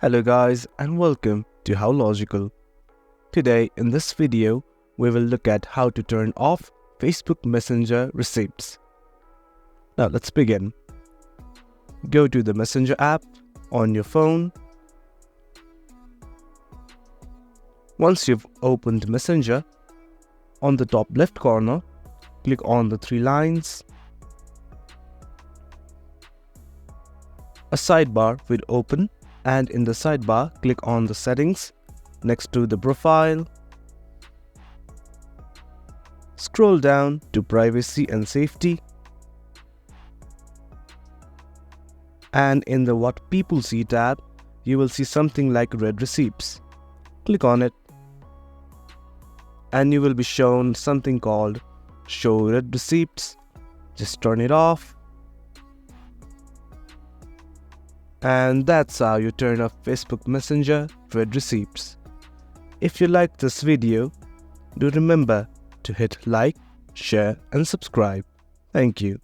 Hello guys and welcome to How Logical. Today in this video we will look at how to turn off Facebook Messenger receipts. Now let's begin. Go to the Messenger app on your phone. Once you've opened Messenger, on the top left corner, click on the three lines. A sidebar will open, and in the sidebar, click on the settings next to the profile. Scroll down to privacy and safety. And in the What People See tab, you will see something like Read Receipts. Click on it. And you will be shown something called Show Read Receipts. Just turn it off. And that's how you turn off Facebook Messenger Read Receipts. If you liked this video, do remember to hit like, share and subscribe. Thank you.